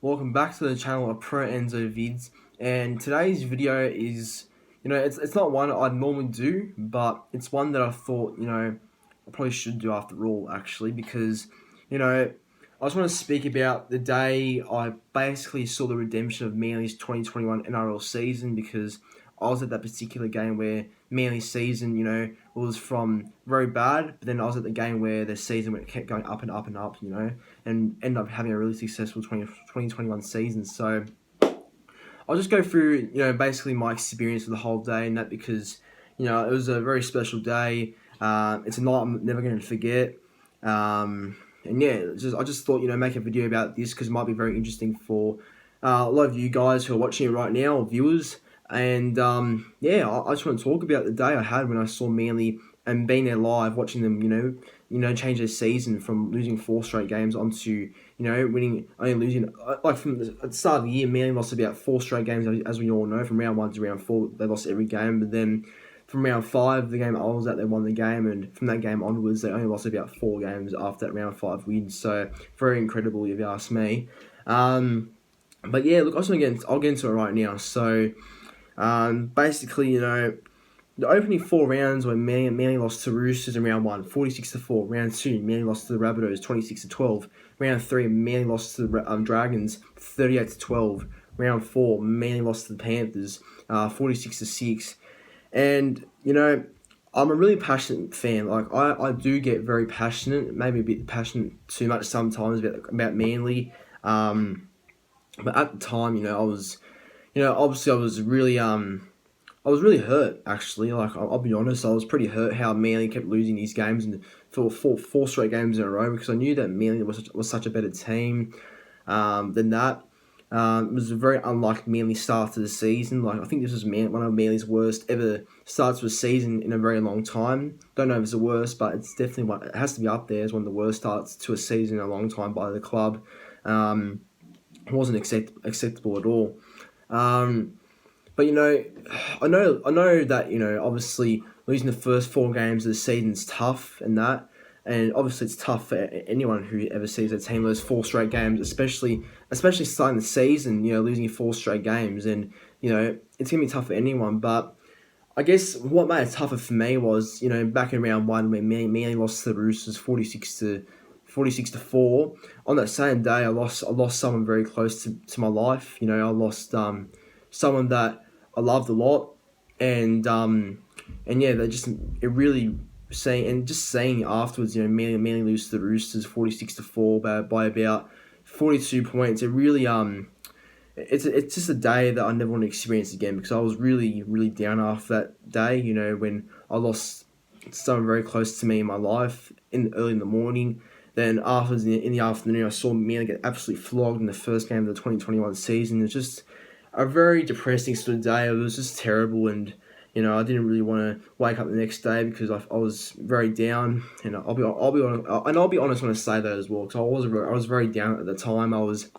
welcome back to the channel of Pro Enzo Vids, and today's video is, it's not one I'd normally do, but it's one that I thought, I probably should do after all, actually, because, I just want to speak about the day I basically saw the redemption of Manly's 2021 NRL season, because I was at that particular game where Manly's season, was from very bad, but then I was at the game where the season kept going up and up and up, and ended up having a really successful 2021 season. So I'll just go through, basically my experience of the whole day and that, because, it was a very special day. It's a night I'm never going to forget. And yeah, I just thought, make a video about this because it might be very interesting for a lot of you guys who are watching it right now, or viewers. And yeah, I just want to talk about the day I had when I saw Manly and being there live, watching them, change their season from losing 4 straight games onto, winning, only losing, like from at the start of the year, Manly lost about 4 straight games, as we all know. From round 1 to round 4, they lost every game, but then from round 5, the game I was at, they won the game, and from that game onwards, they only lost about 4 games after that round 5 win. So very incredible, if you ask me. But yeah, look, I'll get into it right now. So basically, the opening 4 rounds where Manly lost to Roosters in round 1, 46-4. Round 2, Manly lost to the Rabbitohs, 26-12. Round 3, Manly lost to the Dragons, 38-12. Round 4, Manly lost to the Panthers, 46-6. And, I'm a really passionate fan. Like, I do get very passionate, maybe a bit passionate too much sometimes about Manly. But at the time, I was, obviously I was really hurt, actually. Like, I'll be honest, I was pretty hurt how Manly kept losing these games and for four straight games in a row, because I knew that Manly was such a better team than that. It was a very unlike Manly start to the season. Like, I think this was one of Manly's worst ever starts to a season in a very long time. Don't know if it's the worst, but it's definitely one. It has to be up there as one of the worst starts to a season in a long time by the club. It wasn't acceptable at all. But I know that obviously losing the first 4 games of the season is tough, and obviously it's tough for anyone who ever sees a team lose 4 straight games, especially starting the season, losing 4 straight games, and it's gonna be tough for anyone. But I guess what made it tougher for me was back in round 1 when Manly lost to the Roosters 46-4. On that same day, I lost someone very close to my life. I lost someone that I loved a lot, and yeah, it really saying afterwards, Manly lose to the Roosters 46-4 by about 42 points. It really it's just a day that I never want to experience again, because I was really, really down after that day. When I lost someone very close to me in my life early in the morning. Then afterwards in the afternoon, I saw Manly get absolutely flogged in the first game of the 2021 season. It's just a very depressing sort of day. It was just terrible, and I didn't really want to wake up the next day because I was very down. And I'll be honest when I say that as well, because I was very down at the time. I was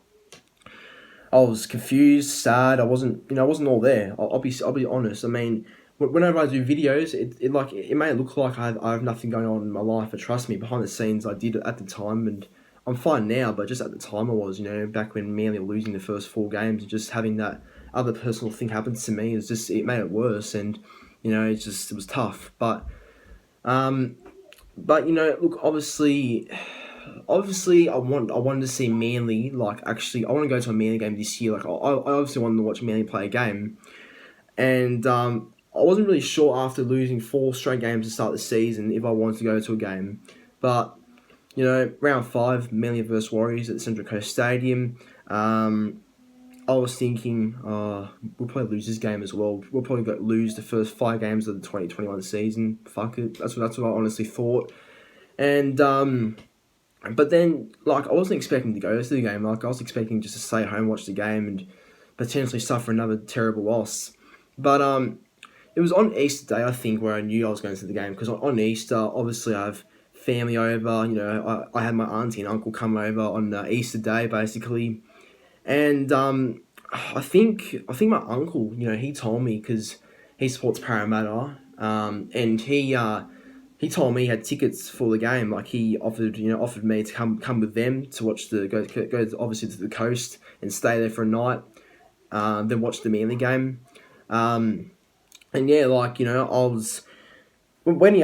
confused, sad. I wasn't all there. I'll be honest. I mean, whenever I do videos, it may look like I have nothing going on in my life, but trust me, behind the scenes I did at the time, and I'm fine now, but just at the time I was, back when Manly were losing the first 4 games, and just having that other personal thing happen to me, it made it worse, and, it was tough. But look, obviously I wanted to see Manly, like, actually, I want to go to a Manly game this year. Like, I obviously wanted to watch Manly play a game, and I wasn't really sure after losing 4 straight games to start the season if I wanted to go to a game, but round 5, Manly versus Warriors at the Central Coast Stadium. I was thinking, we'll probably lose this game as well. We'll probably lose the first 5 games of the 2021 season. Fuck it. That's what I honestly thought. And but then, like, I wasn't expecting to go to the game. Like, I was expecting just to stay home, watch the game, and potentially suffer another terrible loss. But it was on Easter Day, I think, where I knew I was going to the game, because on Easter, obviously, I have family over. I had my auntie and uncle come over on Easter Day, basically, and I think my uncle, he told me, because he supports Parramatta, and he he told me he had tickets for the game. Like he offered me to come with them to watch go obviously to the coast and stay there for a night. Then watch the Manly game. And yeah, like I was when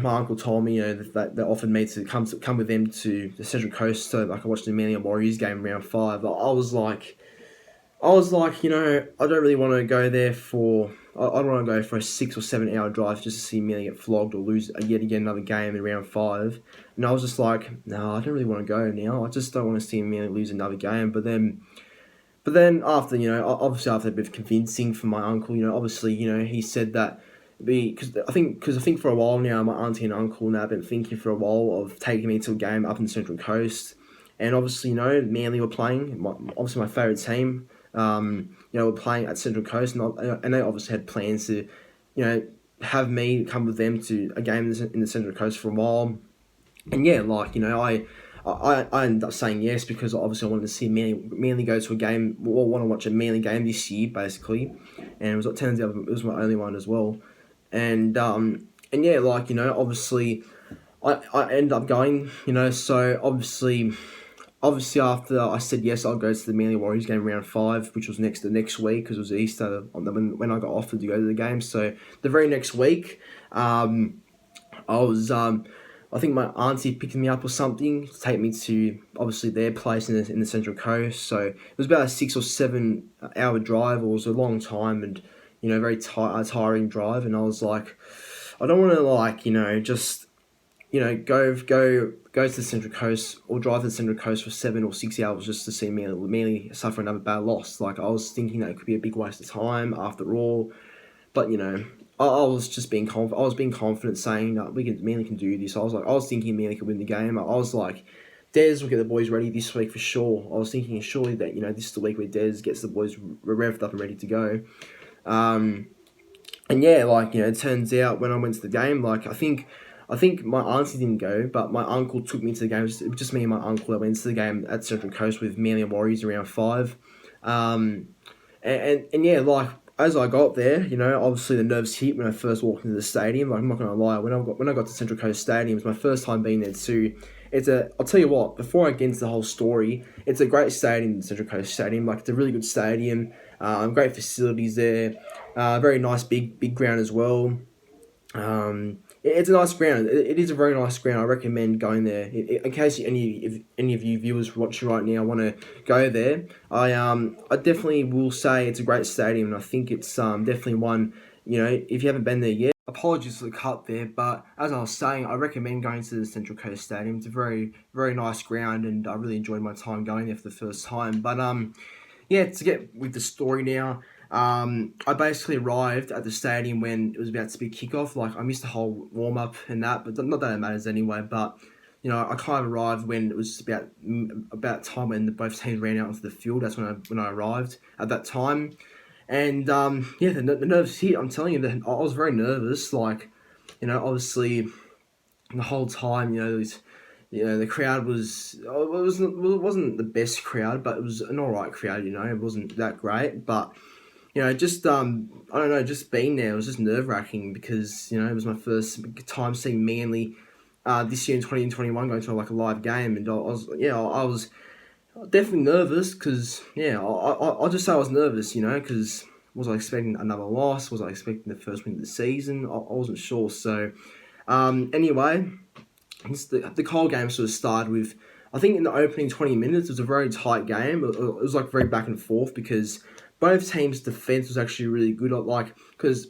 my uncle told me that they offered me to come with them to the Central Coast so like I watched the Manly Warriors game round 5. I was like, I don't really want to go there for. I don't want to go for a 6 or 7 hour drive just to see Manly get flogged or lose yet again another game in round 5. And I was just like, no, I don't really want to go now. I just don't want to see Manly lose another game. But then after obviously after a bit of convincing from my uncle, obviously he said that because I think for a while now my auntie and uncle now have been thinking for a while of taking me to a game up in the Central Coast, and obviously Manly were playing obviously my favourite team. Were playing at Central Coast, and they obviously had plans to, have me come with them to a game in the Central Coast for a while. And yeah, like I ended up saying yes because obviously I wanted to see Manly go to a game, or want to watch a Manly game this year, basically. And it turns out it was my only one as well. And yeah, like obviously I ended up going, so obviously after I said yes, I'll go to the Manly Warriors game round 5, which was the next week because it was Easter when I got offered to go to the game. So the very next week, I was I think my auntie picked me up or something to take me to obviously their place in the Central Coast. So it was about a 6 or 7 hour drive. It was a long time and very tiring drive. And I was like, I don't want to just go to the Central Coast or drive to the Central Coast for 7 or 6 hours just to see Manly suffer another bad loss. Like I was thinking that it could be a big waste of time after all, but I was just being confident. I was being confident, saying that Manly can do this. I was thinking Manly could win the game. I was like, Des will get the boys ready this week for sure. I was thinking surely that this is the week where Des gets the boys revved up and ready to go. And yeah, it turns out when I went to the game, I think my auntie didn't go, but my uncle took me to the game. It was just me and my uncle that went to the game at Central Coast with Manly and Warriors around 5. And yeah, as I got there, obviously the nerves hit when I first walked into the stadium. Like I'm not gonna lie, when I got to Central Coast Stadium, it was my first time being there too. I'll tell you what, before I get into the whole story, it's a great stadium, the Central Coast Stadium. Like it's a really good stadium, great facilities there, very nice big ground as well. It's a nice ground. It is a very nice ground. I recommend going there. In case any of you viewers watching right now want to go there, I definitely will say it's a great stadium, and I think it's definitely one. If you haven't been there yet, apologies for the cut there, but as I was saying, I recommend going to the Central Coast Stadium. It's a very very nice ground, and I really enjoyed my time going there for the first time. But yeah, to get with the story now. I basically arrived at the stadium when it was about to be kickoff. Like I missed the whole warm up and that, but not that it matters anyway. But I kind of arrived when it was about time when both teams ran out onto the field. That's when I arrived at that time, and yeah, the nerves hit. I'm telling you that I was very nervous. Obviously the whole time, the crowd it wasn't the best crowd, but it was an alright crowd. It wasn't that great, but. Just I don't know, just being there was just nerve wracking because it was my first time seeing Manly this year in 2021 going to a live game, and I was definitely nervous because I'll just say I was nervous, because was I expecting another loss? Was I expecting the first win of the season? I wasn't sure. So anyway, the whole game sort of started with. I think in the opening 20 minutes it was a very tight game. It was very back and forth because both teams' defense was actually really good. Because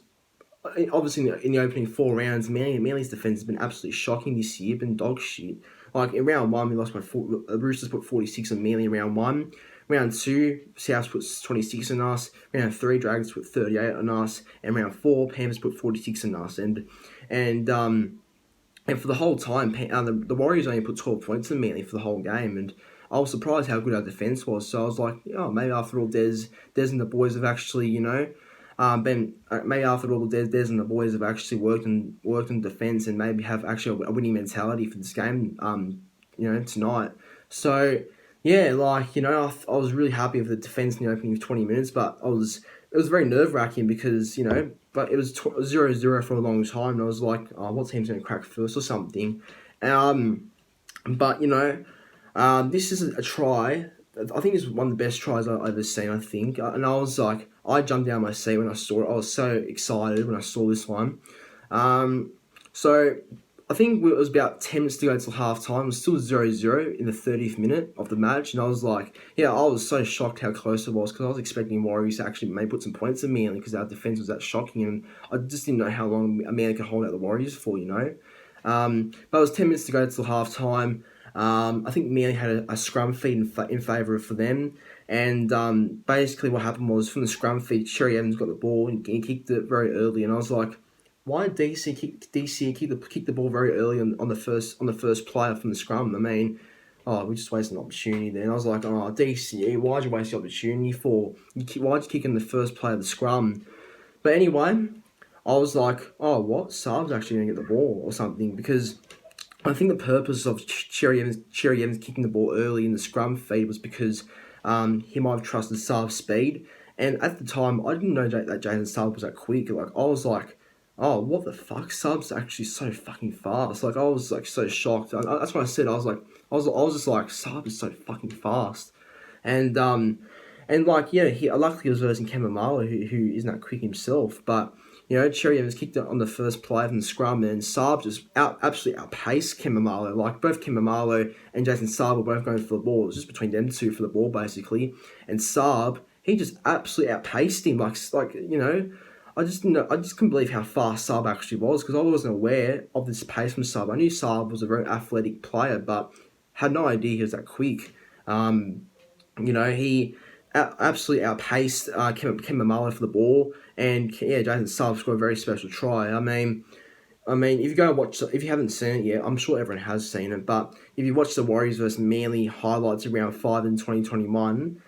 obviously in the opening 4 rounds, Manly's defense has been absolutely shocking this year. Been dog shit. In round 1, we lost by the Roosters put 46 on Manly in round 1. Round 2, Souths put 26 on us. Round 3, Dragons put 38 on us. And round 4, Panthers put 46 on us. And for the whole time, the Warriors only put 12 points on Manly for the whole game, and I was surprised how good our defence was. So I was like, maybe after all, Des and the boys have actually, maybe after all, Des and the boys have actually worked on defence and maybe have actually a winning mentality for this game, tonight. So yeah, I was really happy with the defence in the opening 20 minutes, but I was it was very nerve-wracking because, but it was 0-0 for a long time, and I was like, oh, what team's going to crack first or something? But, this is a try. I think it's one of the best tries I've ever seen, I think. And I was like, I jumped down my seat when I saw it. I was so excited when I saw this one. So I think it was about 10 minutes to go until half time. It was still 0-0 in the 30th minute of the match. And I was like, I was so shocked how close it was because I was expecting Warriors to actually maybe put some points in Manly because our defence was that shocking. And I just didn't know how long Manly could hold out the Warriors for, But it was 10 minutes to go until half time. I think Manly had a scrum feed in favour for them. And basically what happened was from the scrum feed, Cherry Evans got the ball and he kicked it very early. And I was like, why did DC kick the ball very early on the first player from the scrum? I mean, we just wasted an opportunity there. And I was like, DC, why'd you waste the opportunity for? Why'd you kick in the first play of the scrum? But anyway, I was like, what? Saab's actually going to get the ball or something because I think the purpose of Cherry Evans kicking the ball early in the scrum feed was because he might have trusted Saab's speed. And at the time, I didn't know that Jason Saab was that quick. Like, I was like, oh, what the fuck? Saab's actually so fucking fast. Like, I was like so shocked. That's what I said. I was just like, Saab is so fucking fast. And luckily he was versing Kemamala, who isn't that quick himself. But Cherry Evans kicked it on the first play from the scrum, and Saab just absolutely outpaced Kemamalo. Like, both Kemamalo and Jason Saab were both going for the ball. It was just between them two for the ball, basically. And Saab, he just absolutely outpaced him. I just couldn't believe how fast Saab actually was because I wasn't aware of this pace from Saab. I knew Saab was a very athletic player, but had no idea he was that quick. He absolutely outpaced Kemamalo for the ball, and Jason Saab scored a very special try. I mean, if you go watch, if you haven't seen it yet, I'm sure everyone has seen it. But if you watch the Warriors versus Manly highlights of round 5 in 2021,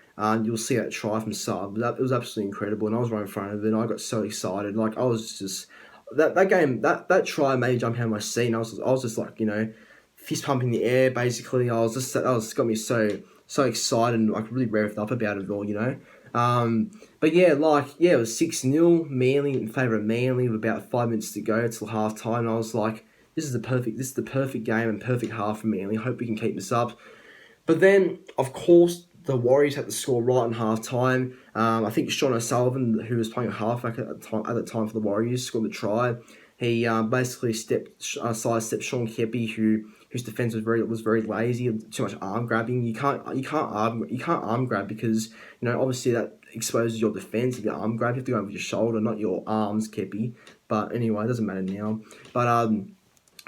you'll see that try from Saab. It was absolutely incredible, and I was right in front of it. And I got so excited, like I was just that game, that try made me jump out of my seat. And I was just like fist pumping the air. Basically, got me so excited and like really revved up about it all, But it was 6-0 Manly in favour of Manly with about 5 minutes to go till half time. I was like, this is the perfect game and perfect half for Manly. Hope we can keep this up. But then, of course, the Warriors had to score right in half time. I think Sean O'Sullivan, who was playing halfback at the time for the Warriors, scored the try. He basically sidestepped Sean Kepi, whose defense was very lazy, too much arm grabbing. You can't arm grab because obviously that exposes your defense. If you arm grab, you have to go with your shoulder, not your arms, Kepi. But anyway, it doesn't matter now. But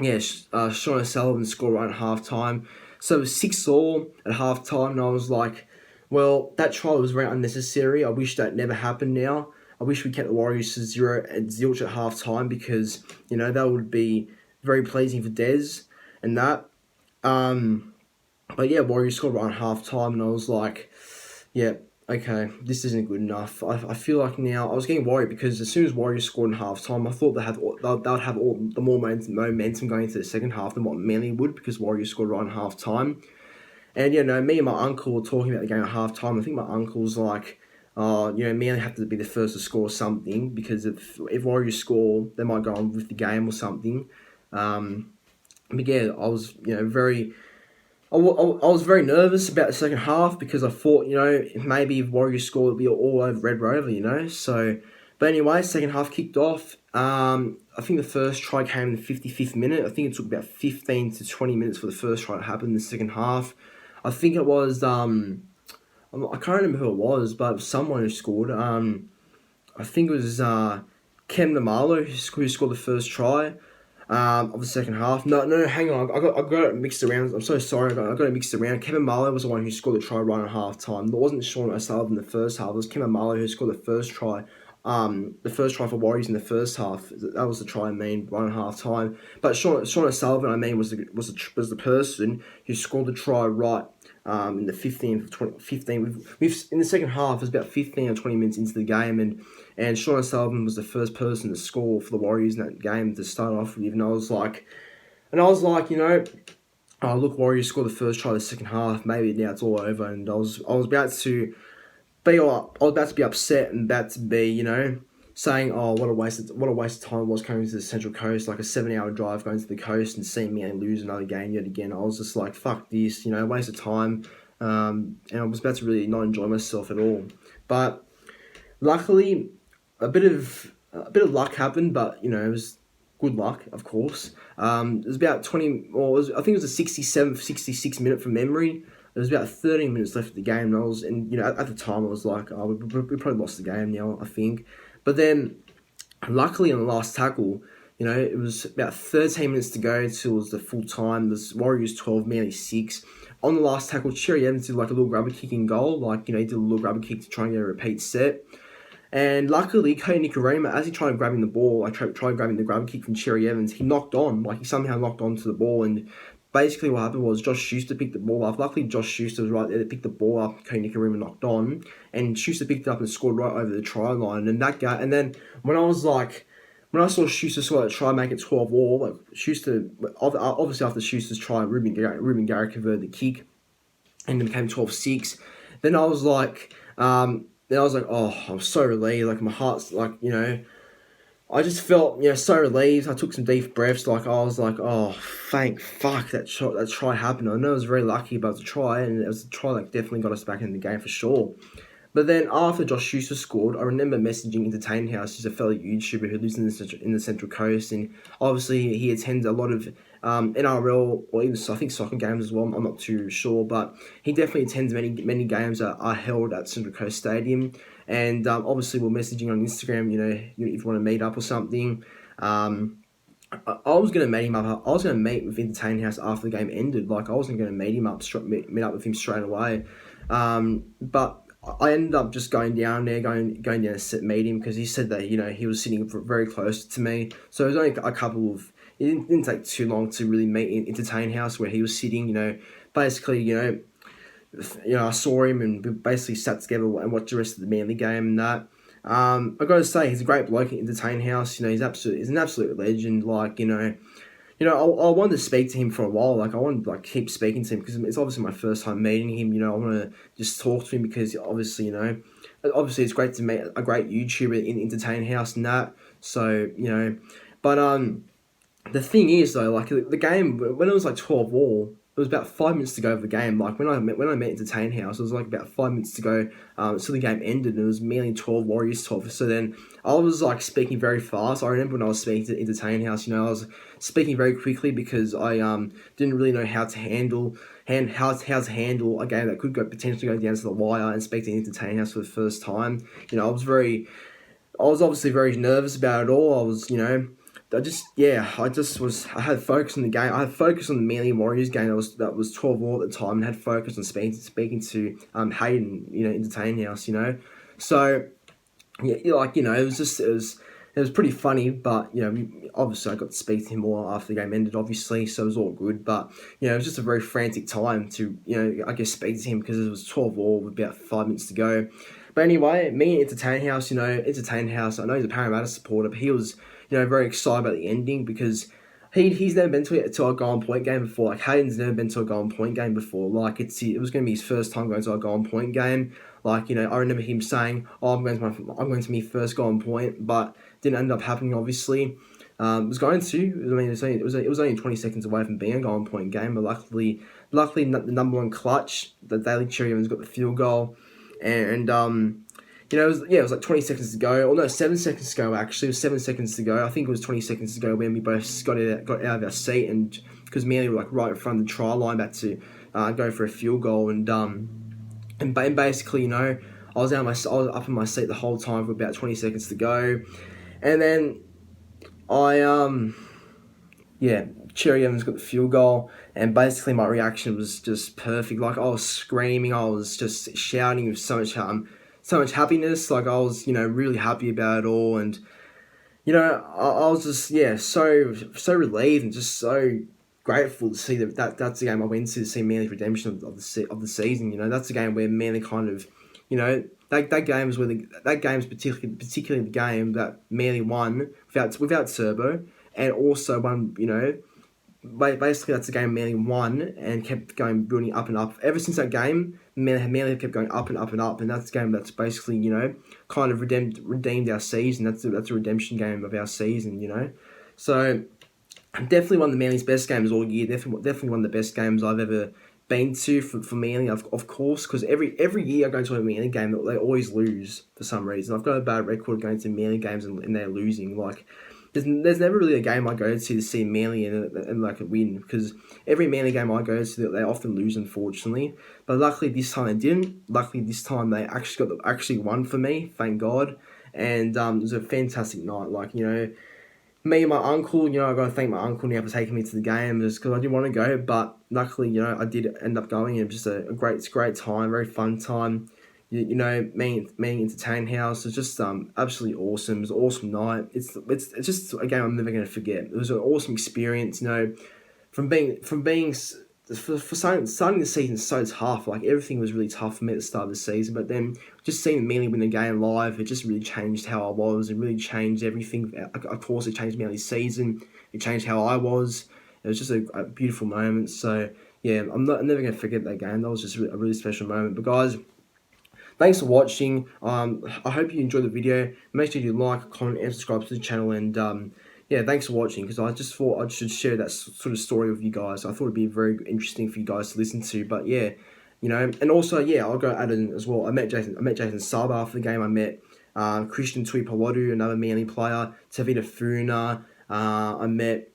Sean O'Sullivan scored right at half time. So it was 6-6 at half time, and I was like, well, that try was very unnecessary. I wish that never happened now. I wish we kept the Warriors to 0 at zilch at half time because, that would be very pleasing for Des and that. But Warriors scored right at half time, and I was like, okay, this isn't good enough. I feel like now I was getting worried because as soon as Warriors scored in half time, I thought they would have all the more momentum going into the second half than what Manly would because Warriors scored right in half time. And me and my uncle were talking about the game at half time. I think my uncle's like, Manly have to be the first to score something because if Warriors score, they might go on with the game or something. But I was I was very nervous about the second half because I thought, maybe if Warriors score, it'll be all over Red Rover, So, but anyway, second half kicked off. I think the first try came in the 55th minute. I think it took about 15 to 20 minutes for the first try to happen in the second half. I think it was, I can't remember who it was, but it was someone who scored. I think it was Kem Namalo who scored the first try. Of the second half. No, hang on. I got it mixed around. I'm so sorry. I got it mixed around. Kevin Marlowe was the one who scored the try right at half time. It wasn't Sean O'Sullivan in the first half. It was Kevin Marlowe who scored the first try. The first try for Warriors in the first half. That was the try right at half time. But Sean O'Sullivan, was the person who scored the try right. In the 15 in the second half, it was about 15 or 20 minutes into the game, and Sean O'Sullivan was the first person to score for the Warriors in that game to start off with, and I was like, look, Warriors scored the first try of the second half, maybe now it's all over, and I was about to I was about to be upset and about to be, saying, "Oh, what a waste of time it was coming to the Central Coast, like a 7 hour drive going to the coast and seeing me lose another game yet again." I was just like, "Fuck this," waste of time, and I was about to really not enjoy myself at all. But luckily, a bit of luck happened, but it was good luck, of course. It was about 20, or I think it was a 67th, 66 minute from memory. There was about 13 minutes left of the game, at the time I was like, "Oh, we probably lost the game now, I think." But then, luckily on the last tackle, it was about 13 minutes to go till it was the full time. The Warriors 12, Manly 6. On the last tackle, Cherry Evans did like a little grubber kick in goal, he did a little grubber kick to try and get a repeat set. And luckily, Cody Nicarima, as he tried grabbing the ball, tried grabbing the grab kick from Cherry Evans, he knocked on. He somehow knocked onto the ball. And basically what happened was Josh Schuster picked the ball up. Luckily, Josh Schuster was right there to pick the ball up. Cody Nicarima knocked on. And Schuster picked it up and scored right over the try line. And then when I saw Schuster score that try and make it 12-all, Schuster, obviously after Schuster's try, Ruben Garrett converted the kick and it became 12-6. Then I was like... oh, I'm so relieved. My heart's I just felt so relieved. I took some deep breaths. I was like, oh, thank fuck that try happened. I know I was very lucky about the try, and it was a try that definitely got us back in the game for sure. But then after Josh Schuster scored, I remember messaging Entertain House, who's a fellow YouTuber who lives in the Central Coast, and obviously he attends a lot of NRL or even I think soccer games as well. I'm not too sure, but he definitely attends many games that are held at Central Coast Stadium. And obviously we're messaging on Instagram. If you want to meet up or something. I was going to meet him up. I was going to meet with Entertain House after the game ended. I wasn't going to meet up with him straight away. But I ended up just going down to meet him because he said that he was sitting very close to me. So it was only a couple of. It didn't take too long to really meet in Entertain House where he was sitting. Basically I saw him and we basically sat together and watched the rest of the Manly game and that. I got to say he's a great bloke at Entertain House. He's an absolute legend. I wanted to speak to him for a while. I wanted to keep speaking to him because it's obviously my first time meeting him. I want to just talk to him because obviously it's great to meet a great YouTuber in Entertain House and that. So but the thing is though, the game when it was 12-all. It was about 5 minutes to go of the game. When I met Entertain House, it was about 5 minutes to go until the game ended. And it was Manly 12, Warriors 12. So then I was speaking very fast. I remember when I was speaking to Entertain House, I was speaking very quickly because I didn't really know how to handle a game that could potentially go down to the wire and speak to Entertain House for the first time. I was obviously very nervous about it all. I had focus on the game. I had focus on the Manly Warriors game that was 12-all at the time, and had focus on speaking to Hayden, Entertain House, So yeah, it was pretty funny, but obviously I got to speak to him more after the game ended, obviously, so it was all good. But it was just a very frantic time to I guess speak to him because it was 12-all with about 5 minutes to go. But anyway, me and Entertain House, Entertain House, I know he's a Parramatta supporter, but he was very excited about the ending because he's never been to a goal point game before. Hayden's never been to a goal point game before. It was going to be his first time going to a goal point game. I remember him saying, "Oh, I'm going to my first goal point," but didn't end up happening. Obviously, it was going to. It was only 20 seconds away from being a goal point game, but luckily, the number one clutch, the Daily Cherry Evans got the field goal, and it was 20 seconds to go. Or no, 7 seconds to go, actually. It was 7 seconds to go. I think it was 20 seconds to go when we both got out of our seat. And because Manly were right in front of the try line, about to go for a field goal. And basically, I was up in my seat the whole time for about 20 seconds to go. And then Cherry Evans got the field goal. And basically my reaction was just perfect. I was screaming. I was just shouting with so much happiness. I was, really happy about it all, and I was just so relieved and just so grateful to see that's the game I went to see Manly's redemption of the season. That's the game where Manly kind of, that game's particularly the game that Manly won without Turbo, and also won basically that's the game Manly won and kept going building up and up. Ever since that game, Manly have kept going up and up and up, and that's the game that's basically kind of redeemed our season. That's a redemption game of our season. So definitely one of the Manly's best games all year. Definitely one of the best games I've ever been to for Manly, of course, because every year I go to a Manly game, they always lose for some reason. I've got a bad record going to Manly games and they're losing. Like, there's never really a game I go to see Manly and like a win, because every Manly game I go to, they often lose, unfortunately. But luckily this time they didn't. Luckily this time they actually won for me, thank God. And it was a fantastic night. Like, me and my uncle, I got to thank my uncle now for taking me to the game, just because I didn't want to go, but luckily, I did end up going. It was just a great time, very fun time. Me Entertain House was just absolutely awesome. It was an awesome night. It's just a game I'm never going to forget. It was an awesome experience. From being for starting the season so tough. Like, everything was really tough for me at the start of the season, but then just seeing Manly win the game live, it just really changed how I was. It really changed everything. Of course, it changed Manly's season. It changed how I was. It was just a beautiful moment. So yeah, I'm never gonna forget that game. That was just a really special moment. But guys, thanks for watching. I hope you enjoyed the video. Make sure you like, comment, and subscribe to the channel. And yeah, thanks for watching, because I just thought I should share that sort of story with you guys. I thought it'd be very interesting for you guys to listen to. But yeah, and also, yeah, I'll go add in as well. I met Jason Sub after the game. I met Christian Tuipulotu, another Manly player. Tavita Funa. I met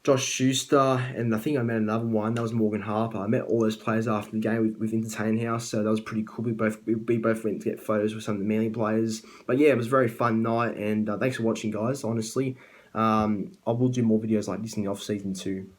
Josh Schuster, and I think I met another one. That was Morgan Harper. I met all those players after the game with Entertain House, so that was pretty cool. We both went to get photos with some of the Manly players. But yeah, it was a very fun night, and thanks for watching, guys. Honestly, I will do more videos like this in the off season too.